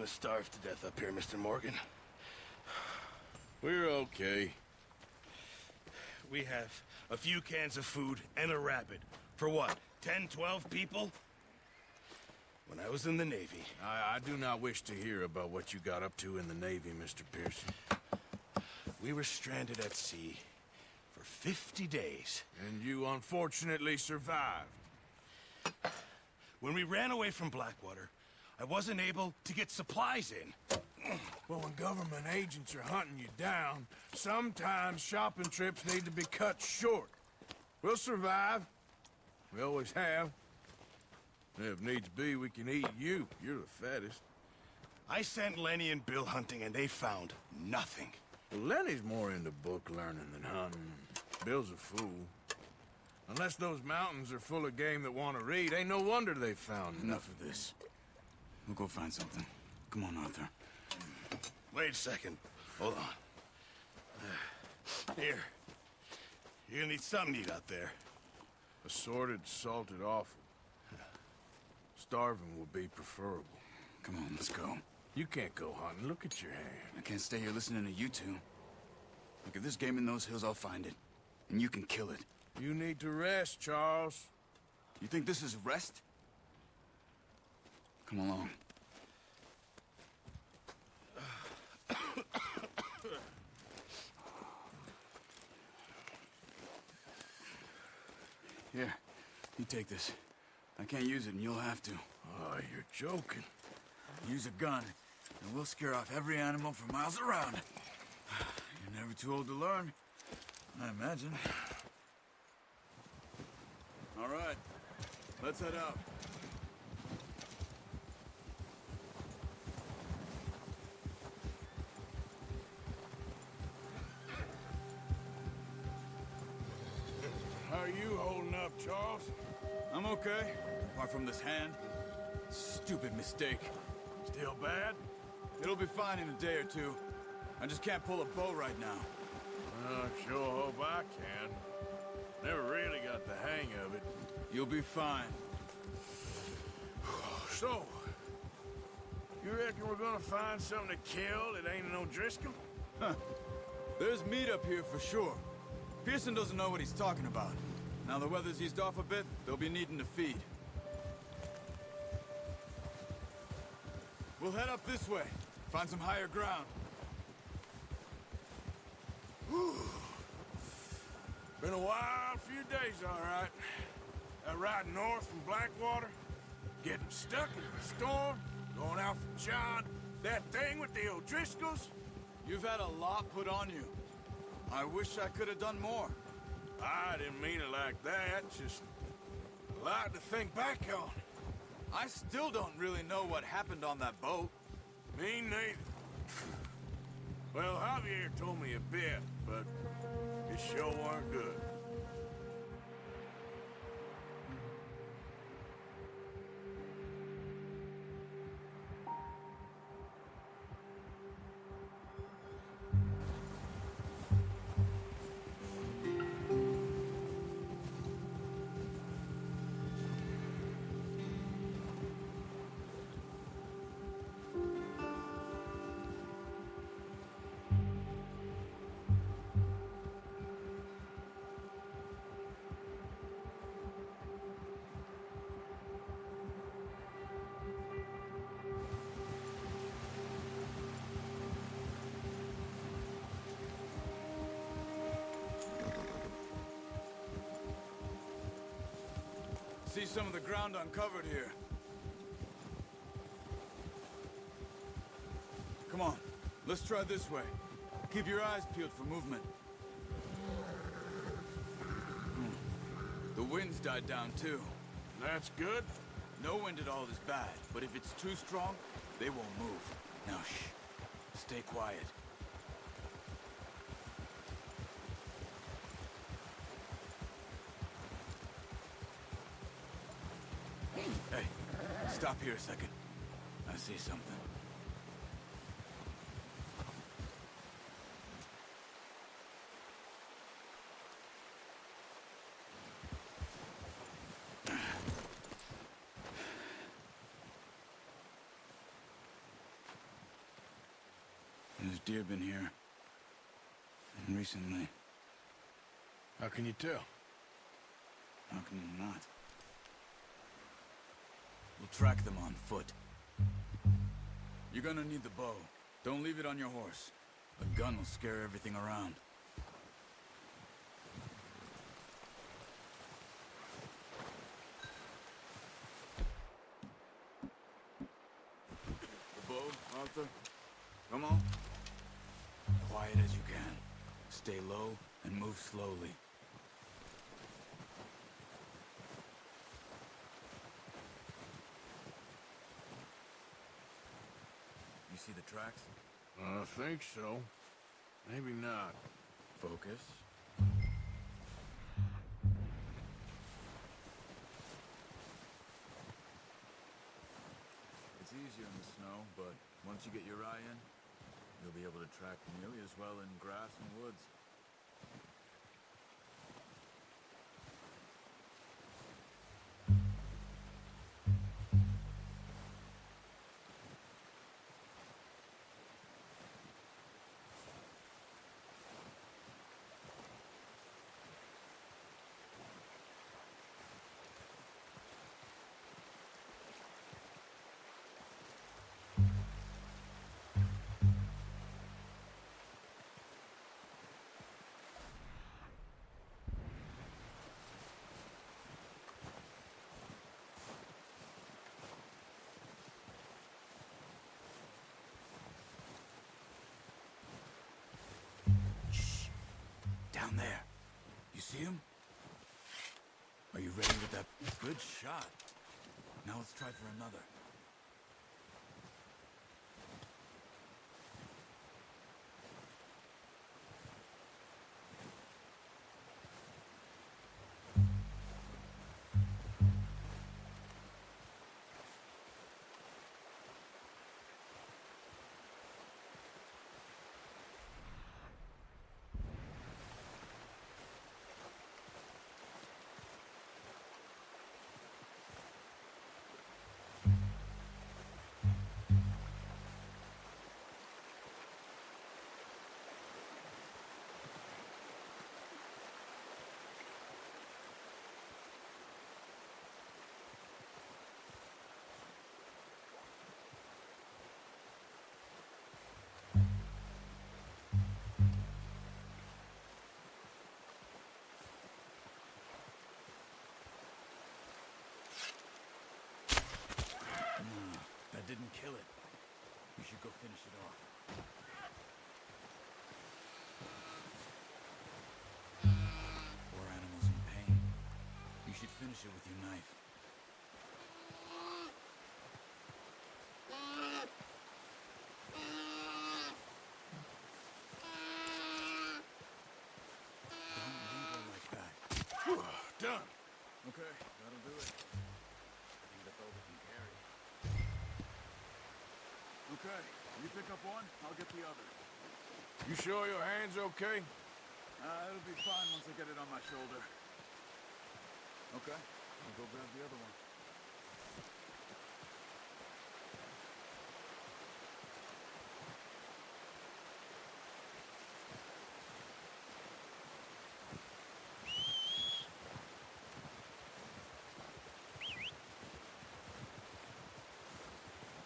gonna starve to death up here, Mr. Morgan. We're okay. We have a few cans of food and a rabbit. For what, 10, 12 people? When I was in the Navy... I do not wish to hear about what you got up to in the Navy, Mr. Pearson. We were stranded at sea for 50 days. And you unfortunately survived. When we ran away from Blackwater, I wasn't able to get supplies in. Well, when government agents are hunting you down, sometimes shopping trips need to be cut short. We'll survive. We always have. If needs be, we can eat you. You're the fattest. I sent Lenny and Bill hunting, and they found nothing. Well, Lenny's more into book learning than hunting. Bill's a fool. Unless those mountains are full of game that want to read, ain't no wonder they found Enough of this. We'll go find something. Come on, Arthur. Wait a second. Hold on. Here. You're gonna need something to eat out there. Assorted, salted offal. Starving will be preferable. Come on, let's go. You can't go hunting. Look at your hand. I can't stay here listening to you two. Look, if there's game in those hills, I'll find it. And you can kill it. You need to rest, Charles. You think this is rest? Come along. Here, you take this. I can't use it, and you'll have to. Oh, you're joking. Use a gun, and we'll scare off every animal for miles around. You're never too old to learn, I imagine. All right, let's head out. How are you holding up, Charles? I'm okay, apart from this hand. Stupid mistake. Still bad? It'll be fine in a day or two. I just can't pull a bow right now. I sure hope I can. Never really got the hang of it. You'll be fine. So, you reckon we're gonna find something to kill that ain't no Driscoll? Huh. There's meat up here for sure. Pearson doesn't know what he's talking about. Now the weather's eased off a bit, they'll be needing to feed. We'll head up this way. Find some higher ground. Whew. Been a wild few days, all right. That ride north from Blackwater, getting stuck in the storm, going out from John, that thing with the O'Driscolls. You've had a lot put on you. I wish I could have done more. I didn't mean it like that, just a lot to think back on. I still don't really know what happened on that boat. Me neither. Well, Javier told me a bit, but it sure weren't good. See some of the ground uncovered here. Come on, let's try this way. Keep your eyes peeled for movement. The wind's died down too. That's good. No wind at all is bad, but if it's too strong, they won't move. Now shh, stay quiet. Hey, stop here a second. I see something. There's deer been here. And recently. How can you tell? How can you not? We'll track them on foot. You're gonna need the bow. Don't leave it on your horse. A gun will scare everything around. The bow, Arthur? Come on. Quiet as you can. Stay low and move slowly. You see the tracks? I think so. Maybe not. Focus. It's easier in the snow, but once you get your eye in, you'll be able to track nearly as well in grass and woods. Down there. You see him? Are you ready with that? Good shot. Now let's try for another. That didn't kill it. You should go finish it off. Poor animal's in pain. You should finish it with your knife. Don't leave her like that. Done. Okay, that'll do it. I think that's all we can carry. Okay, you pick up one, I'll get the other. You sure your hand's okay? It'll be fine once I get it on my shoulder. Okay, I'll go grab the other one.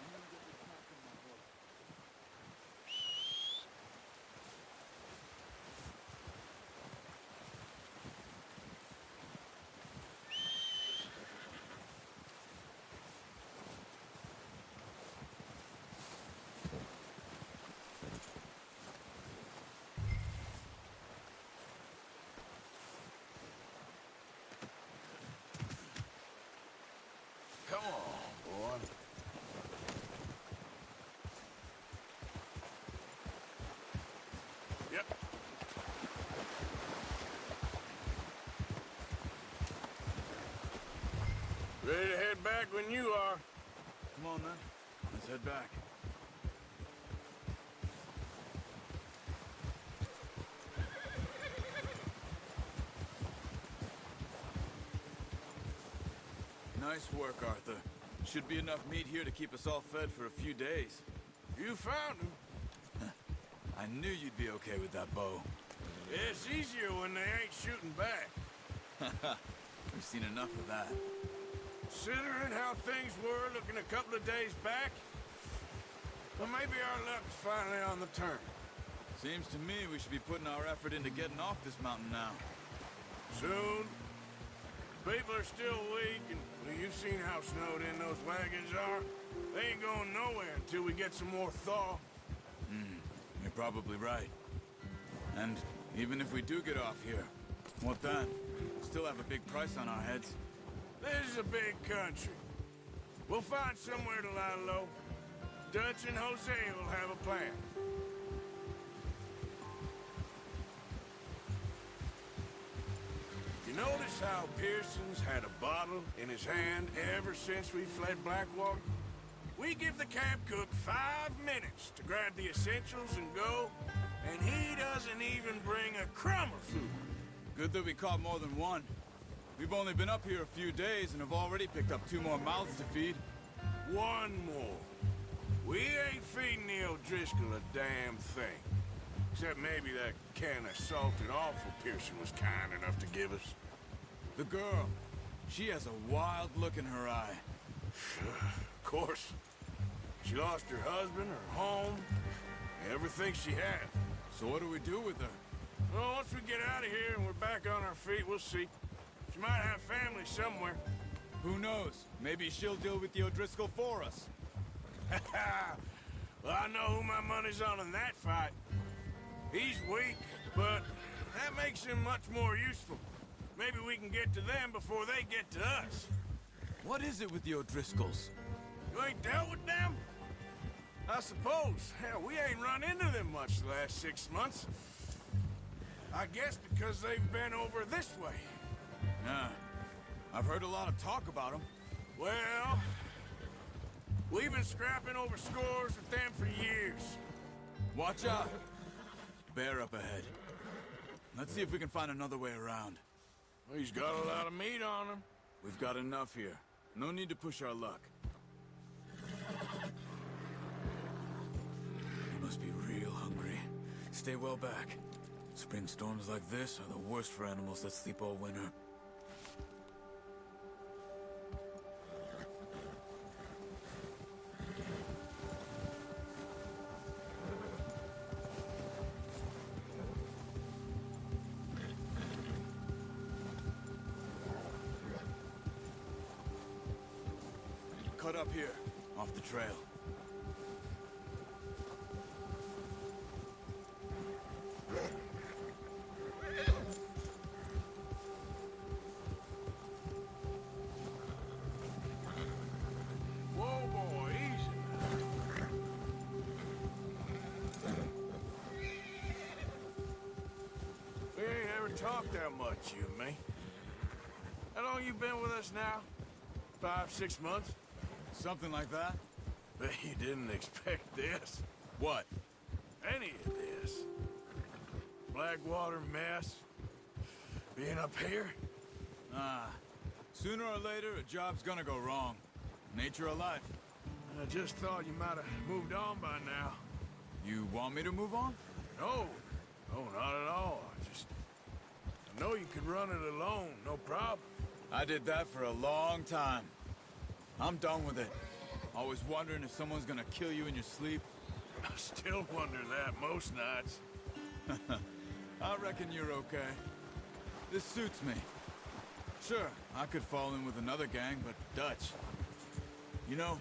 I'm gonna get this snack in my book. Come on, boy. Yep. Ready to head back when you are. Come on, then. Let's head back. Nice work, Arthur. Should be enough meat here to keep us all fed for a few days. You found him. I knew you'd be okay with that bow. It's easier when they ain't shooting back. We've seen enough of that. Considering how things were looking a couple of days back, well, maybe our luck's finally on the turn. Seems to me we should be putting our effort into getting off this mountain now. Soon. People are still weak, and well, you've seen how snowed in those wagons are. They ain't going nowhere until we get some more thaw. You're probably right. And even if we do get off here, what then? Still have a big price on our heads. This is a big country. We'll find somewhere to lie low. Dutch and Jose will have a plan. You notice how Pearson's had a bottle in his hand ever since we fled Blackwater? We give the camp cook 5 minutes to grab the essentials and go, and he doesn't even bring a crumb of food. Good that we caught more than one. We've only been up here a few days and have already picked up 2 more mouths to feed. 1 more. We ain't feeding the O'Driscoll a damn thing. Except maybe that can of salted offal Pearson was kind enough to give us. The girl. She has a wild look in her eye. Of course. She lost her husband, her home, everything she had. So what do we do with her? Well, once we get out of here and we're back on our feet, we'll see. She might have family somewhere. Who knows? Maybe she'll deal with the O'Driscoll for us. Well, I know who my money's on in that fight. He's weak, but that makes him much more useful. Maybe we can get to them before they get to us. What is it with the O'Driscolls? You ain't dealt with them? I suppose. Hell, we ain't run into them much the last 6 months. I guess because they've been over this way. Yeah. I've heard a lot of talk about them. Well, we've been scrapping over scores with them for years. Watch out. Bear up ahead. Let's see if we can find another way around. Well, he's got a lot of meat on him. We've got enough here. No need to push our luck. You must be real hungry. Stay well back. Spring storms like this are the worst for animals that sleep all winter. Cut up here, off the trail. Whoa, boy, easy. We ain't ever talked that much, you and me. How long you been with us now? 5, 6 months? Something like that? Bet you didn't expect this. What? Any of this. Blackwater mess. Being up here. Sooner or later, a job's gonna go wrong. Nature of life. I just thought you might have moved on by now. You want me to move on? No. No, not at all. I know you could run it alone, no problem. I did that for a long time. I'm done with it. Always wondering if someone's gonna kill you in your sleep. I still wonder that most nights. I reckon you're okay. This suits me. Sure, I could fall in with another gang, but Dutch... You know,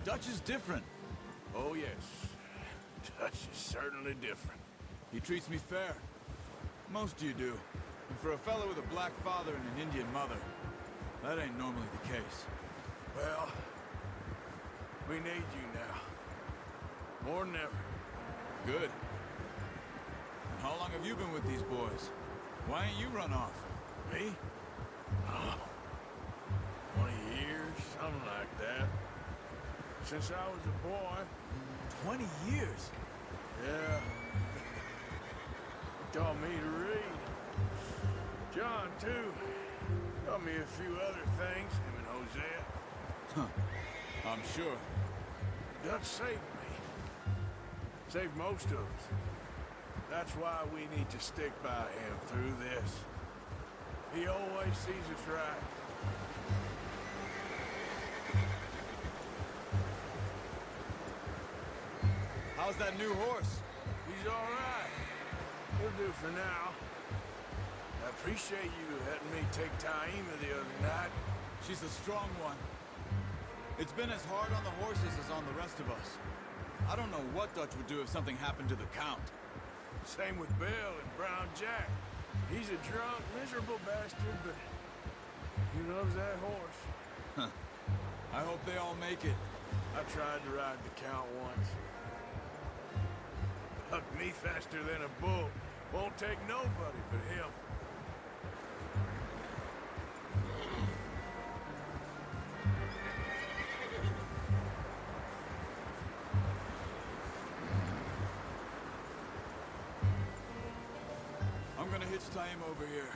Dutch is different. Oh, yes. Dutch is certainly different. He treats me fair. Most of you do. And for a fellow with a black father and an Indian mother, that ain't normally the case. Well, we need you now. More than ever. Good. And how long have you been with these boys? Why ain't you run off? Me? Oh, 20 years, something like that. Since I was a boy. 20 years? Yeah. He taught me to read. John, too. Taught me a few other things, him and Hosea. Huh. I'm sure. Dutch saved me. Saved most of us. That's why we need to stick by him through this. He always sees us right. How's that new horse? He's all right. He'll do for now. I appreciate you letting me take Taima the other night. She's a strong one. It's been as hard on the horses as on the rest of us. I don't know what Dutch would do if something happened to the Count. Same with Bill and Brown Jack. He's a drunk, miserable bastard, but he loves that horse. Huh. I hope they all make it. I tried to ride the Count once. Hucked me faster than a bull. Won't take nobody but him. I'm gonna hitch Taima over here.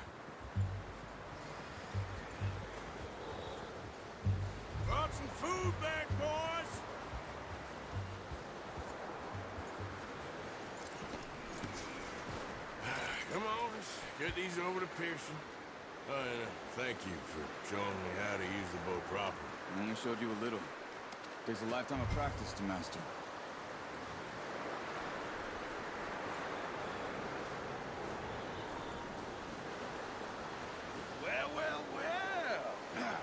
Brought some food back, boys! Come on, let's get these over to Pearson. Oh, and thank you for showing me how to use the boat properly. I only showed you a little. Takes a lifetime of practice to master. Well, well, well!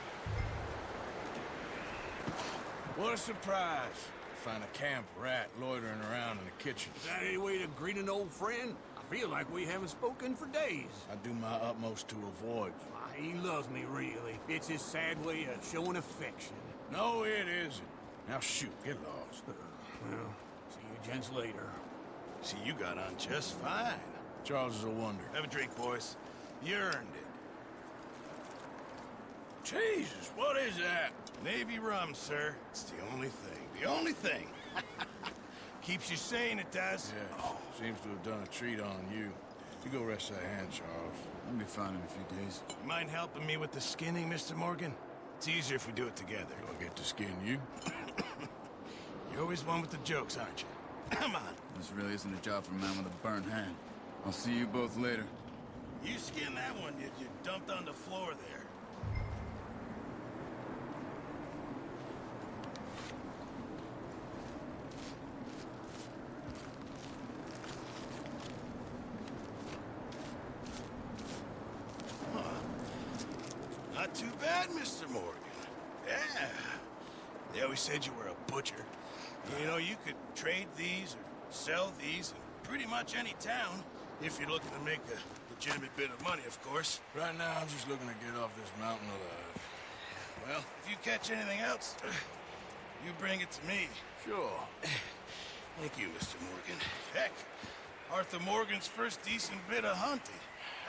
What a surprise. Find a camp rat loitering around in the kitchen. Is that any way to greet an old friend? I feel like we haven't spoken for days. I do my utmost to avoid you. Ah, he loves me, really. It's his sad way of showing affection. No, it isn't. Now shoot, get lost. Well, see you gents later. See, you got on just fine. Charles is a wonder. Have a drink, boys. You earned it. Jesus, what is that? Navy rum, sir. It's the only thing. The only thing. Keeps you sane, it does. Yeah, seems to have done a treat on you. You go rest that hand, Charles. I'll be fine in a few days. You mind helping me with the skinning, Mr. Morgan? It's easier if we do it together. Do I get to skin you? You're always one with the jokes, aren't you? Come on. This really isn't a job for a man with a burnt hand. I'll see you both later. You skin that one you dumped on the floor there. Not too bad, Mr. Morgan. Yeah. They always said you were a butcher. You know, you could trade these or sell these in pretty much any town if you're looking to make a legitimate bit of money, of course. Right now, I'm just looking to get off this mountain alive. Well, if you catch anything else, you bring it to me. Sure. Thank you, Mr. Morgan. Heck, Arthur Morgan's first decent bit of hunting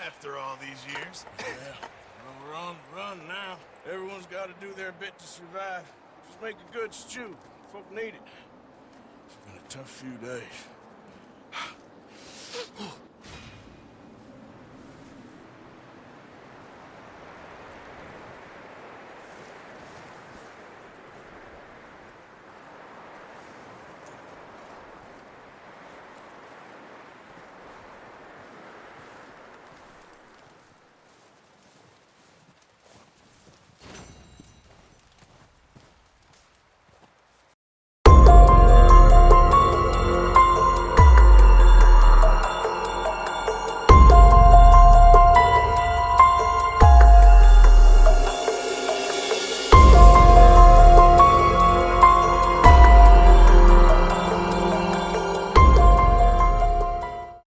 after all these years. Yeah. Well, we're on the run now. Everyone's got to do their bit to survive. Just make a good stew. Folk need it. It's been a tough few days.